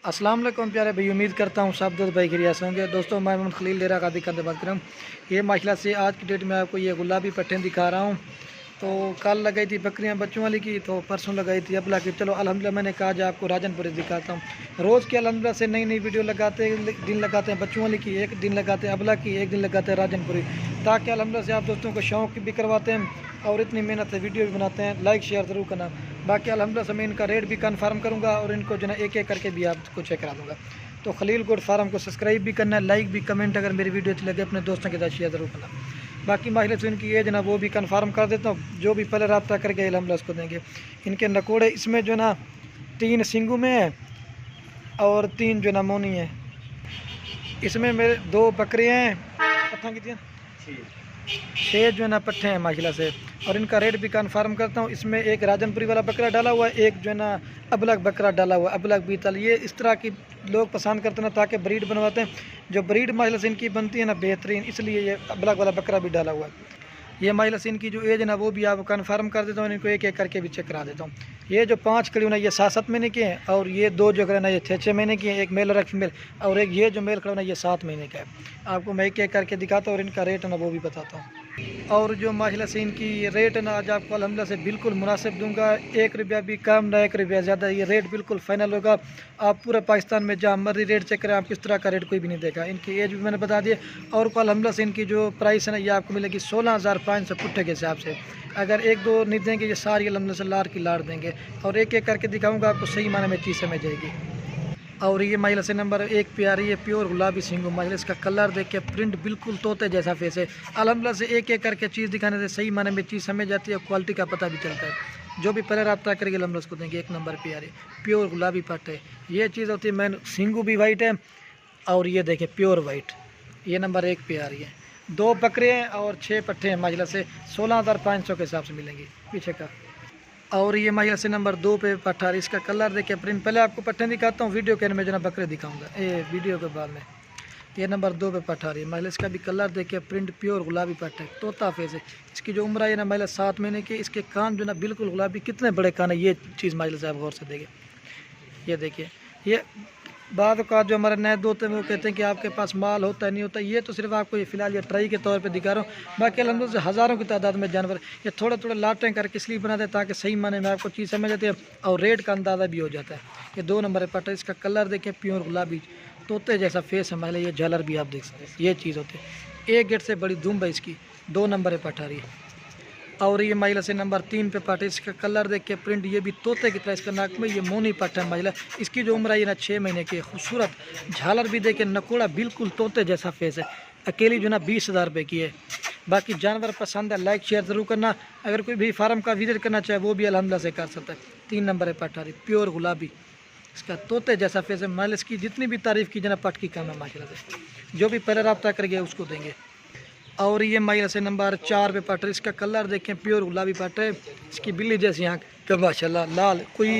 अस्सलाम वालेकुम प्यारे भाई, उम्मीद करता हूँ सब दोस्त भाई खैरियत से होंगे। दोस्तों मैं मोहम्मद खलील डेरा कादी करते बात कर रहा हूँ। ये माशाल्लाह से आज की डेट में आपको ये गुलाबी पट्टे दिखा रहा हूँ। तो कल लगाई थी बकरियाँ बच्चों वाली की, तो परसों लगाई थी अबला की। चलो अल्हम्दुलिल्लाह मैंने कहा आज आपको राजनपुरी दिखाता हूँ। रोज़ के अल्हम्दुलिल्लाह से नई नई वीडियो लगाते दिन लगाते हैं बच्चों वाली की, एक दिन लगाते हैं अबला की, एक दिन लगाते हैं राजनपुरी, ताकि अल्हम्दुलिल्लाह से आप दोस्तों को शौक़ भी करवाते हैं और इतनी मेहनत से वीडियो भी बनाते हैं। लाइक शेयर ज़रूर करना। बाकी अल्हम्दुलिल्लाह से मैं इनका रेट भी कन्फर्म करूँगा और इनको जो है एक एक करके भी आपको चेक करा दूँगा। तो खलील गोट फार्म को सब्सक्राइब भी करना है, लाइक भी, कमेंट अगर मेरी वीडियो अच्छी लगे अपने दोस्तों के साथ शेयर ज़रूर करना। बाकी माहिर से इनकी एज ना वो भी कन्फर्म कर देता हूँ, जो भी पहले रब्ता करके अल्हम्दुलिल्लाह उसको देंगे। इनके नकोड़े इसमें जो ना 3 सिंगू में है और 3 जो ना मोनी है। इसमें मेरे 2 बकरे हैं, पट्ठा कितनी 6 जो है ना पट्ठे हैं माशाल्लाह से। और इनका रेट भी कन्फर्म करता हूँ। इसमें एक राजनपुरी वाला बकरा डाला हुआ है, एक जो है ना अबलग बकरा डाला हुआ है, अबलग बीतल। ये इस तरह की लोग पसंद करते हैं ना, ताकि ब्रीड बनवाते हैं। जो ब्रीड माशाल्लाह से इनकी बनती है ना बेहतरीन, इसलिए ये अबलग वाला बकरा भी डाला हुआ है। ये माशाल्लाह से इनकी जो एज है ना वो भी आप कन्फर्म कर देता हूँ। इनको एक एक करके भी चेक करा देता हूँ। ये जो 5 खड़ी ना ये 7-7 महीने के हैं, और ये 2 जो खड़े ना ये 6-6 महीने की हैं, एक मेल और एक फीमेल, और एक ये जो मेल खड़ा ना ये 7 महीने का है। आपको मैं एक एक करके दिखाता हूँ और इनका रेट है ना वो भी बताता हूँ। और जो माशाल्लाह से इनकी रेट है ना आज आपको अल्हम्दुलिल्लाह से बिल्कुल मुनासिब दूंगा। 1 रुपया भी कम ना 1 रुपया ज़्यादा, ये रेट बिल्कुल फाइनल होगा। आप पूरे पाकिस्तान में जहाँ मर्जी रेट चेक करें, आप किस तरह का रेट कोई भी नहीं देगा। इनकी एज भी मैंने बता दी। और को अल्हम्दुलिल्लाह से इनकी जो प्राइस है ना ये आपको मिलेगी 16,500 पुट्ठे के हिसाब से। अगर 1-2 नहीं देंगे ये सारी अल्हम्दुलिल्लाह से लार की लार देंगे। और एक एक करके दिखाऊँगा, आपको सही माने में चीज़ समझ जाएगी। और ये माशाल्लाह से नंबर 1 प्यारी है प्योर गुलाबी सिंगू। माशाल्लाह इसका कलर देख के प्रिंट बिल्कुल तोते जैसा फेस है। अल्हम्दुलिल्लाह से एक एक करके चीज़ दिखाने से सही माने में चीज़ समझ जाती है, क्वालिटी का पता भी चलता है। जो भी पहले रब्ता करेंगे अल्हम्दुलिल्लाह उसको देंगे 1 नंबर प्यारे प्योर गुलाबी पट है। ये चीज़ होती है मैन, सिंगू भी वाइट है और ये देखें प्योर वाइट। ये नंबर 1 पे आ रही है। 2 बकरे हैं और 6 पट्ठे हैं माशाल्लाह से। 16,500 के हिसाब से मिलेंगी पीछे का। और ये माशाल्लाह से नंबर 2 पे पट्ठा। इसका कलर देखिए प्रिंट, पहले आपको पट्ठे दिखाता हूँ, वीडियो के में जो ना बकरे दिखाऊंगा वीडियो के बाद में। ये नंबर 2 पे पट्ठा रही है माशाल्लाह। इसका भी कलर देखिए प्रिंट प्योर गुलाबी पट्टा है, तोता फेस है। इसकी जो उम्र है ना माशाल्लाह 7 महीने की। इसके कान जो ना बिल्कुल गुलाबी, कितने बड़े कान है, ये चीज़ माशाल्लाह से आप गौर से देखें। ये देखिए, ये बाद का जो हमारे नए दोस्त हैं वो कहते हैं कि आपके पास माल होता है नहीं होता। ये तो सिर्फ आपको ये फ़िलहाल ये ट्राई के तौर पे दिखा रहा हूँ। बाकी अल्हम्दुलिल्लाह से हज़ारों की तादाद में जानवर ये थोड़े थोड़े लाटें करके इसलिए बनाते हैं ताकि सही माने में आपको चीज़ समझ आती है और रेट का अंदाज़ा भी हो जाता है। ये 2 नंबर पट्टा। इसका कलर देखें प्योर गुलाबी, तोते जैसा फेस है माशाल्लाह। ये झालर भी आप देख सकते हैं, ये चीज़ होती है। 1 गेट से बड़ी दुम्ब है इसकी। 2 नंबर पट्टा रही है। और ये माशाल्लाह से नंबर 3 पे पट है। इसका कलर देख के प्रिंट, ये भी तोते की तरह इसका नाक में ये मोनी पट है माशाल्लाह। इसकी जो उम्र है ना 6 महीने की। खूबसूरत झालर भी देखे, नकोड़ा बिल्कुल तोते जैसा फेस है। अकेली जो ना 20,000 रुपये की है। बाकी जानवर पसंद है, लाइक शेयर ज़रूर करना। अगर कोई भी फार्म का विजिट करना चाहे वो भी अल्हम्दुलिल्लाह से कर सकता है। 3 नंबर पट आ रही प्योर गुलाबी। इसका तोते जैसा फेस है माशाल्लाह। इसकी जितनी भी तारीफ़ की जना पट की कम है माशाल्लाह से। जो भी पहले रब्ता करेंगे उसको देंगे। और ये माशाल्लाह से नंबर 4 पे पट है। इसका कलर देखें प्योर गुलाबी पट है। इसकी बिल्ली जैसी आँख का माशाल्लाह लाल, कोई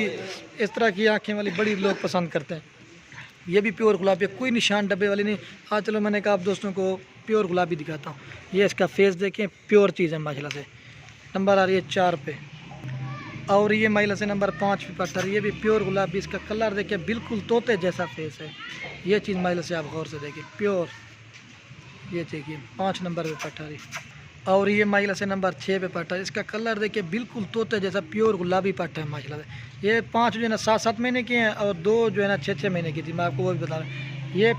इस तरह की आँखें वाली बड़ी लोग पसंद करते हैं। ये भी प्योर गुलाबी है, कोई निशान डब्बे वाली नहीं। आज चलो मैंने कहा आप दोस्तों को प्योर गुलाबी दिखाता हूँ। ये इसका फेस देखें, प्योर चीज़ है माशाल्लाह से। नंबर आ रही है 4 पे। और ये माशाल्लाह से नंबर 5 पे पट है। ये भी प्योर गुलाबी। इसका कलर देखें बिल्कुल तोते जैसा फेस है। ये चीज़ माशाल्लाह से आप गौर से देखें प्योर। ये देखिए 5 नंबर पे पट्टा रही। और ये माशाल्लाह से नंबर 6 पे पट्टा है। इसका कलर देखिए बिल्कुल तोते जैसा प्योर गुलाबी पट्टा है माशाल्लाह से। ये 5 जो है ना 7-7 महीने की हैं और 2 जो है ना 6-6 महीने की थी। मैं आपको वो भी बता रहा हूँ। ये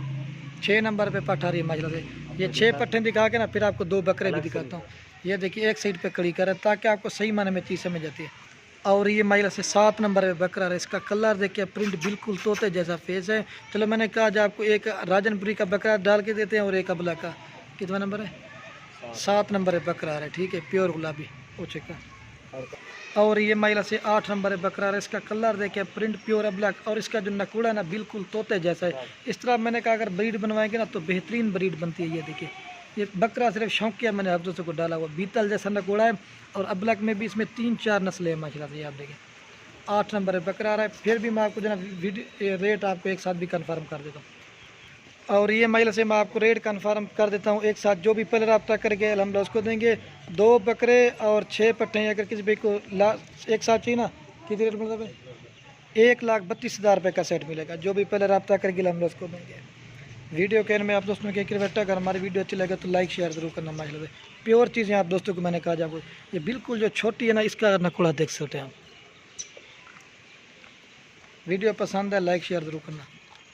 6 नंबर पे पट्टा रही है माशाल्लाह से। ये 6 पट्टे दिखा के ना फिर आपको 2 बकरे भी दिखाता हूँ। ये देखिए एक साइड पर खड़ी कर ताकि आपको सही माने में चीज़ समझ जाती है। और ये माशाल्लाह से 7 नंबर पे बकरा है। इसका कलर देखिए प्रिंट बिल्कुल तोते जैसा फेस है। चलो मैंने कहा आज आपको एक राजनपुरी का बकरा डाल के देते हैं और एक अबला का। कितना नंबर है? 7 नंबर है बकरा है, ठीक है प्योर गुलाबी ओछे का। और ये माशाल्लाह से 8 नंबर है बकरा है। इसका कलर देखिए प्रिंट प्योर अब्लैक। और इसका जो नकूड़ा है ना बिल्कुल तोते जैसा है। इस तरह मैंने कहा अगर ब्रीड बनवाएंगे ना तो बेहतरीन ब्रीड बनती है। ये देखिए ये बकरा सिर्फ शौक किया मैंने आप दोस्तों को डाला हुआ। बीतल जैसा नकूड़ा है और अब्लैक में भी इसमें 3-4 नस्लें हैं माशाल्लाह से। आप देखें 8 नंबर है बकरा आ रहा है। फिर भी मैं आपको जो ना रेट आपको एक साथ भी कन्फर्म कर देता हूँ। और ये माशाल्लाह से मैं आपको रेट कन्फर्म कर देता हूँ एक साथ। जो भी पहले रब्ता करके अल्हम्दुलिल्लाह उसको देंगे। 2 बकरे और 6 पट्टे। अगर किसी भाई को एक साथ चाहिए ना, कितने रेट मतलब है 1,32,000 रुपये का सेट मिलेगा। जो भी पहले रब्ता करके हम लोग उसको देंगे। वीडियो के में आप दोस्तों के क्रिकेट अगर हमारी वीडियो अच्छी लगे तो लाइक शेयर ज़रूर करना। माशाल्लाह प्योर चीज़ें आप दोस्तों को मैंने कहा जाए, ये बिल्कुल जो छोटी है ना, इसका नखुड़ा देख सकते हैं आप। वीडियो पसंद है लाइक शेयर ज़रूर करना।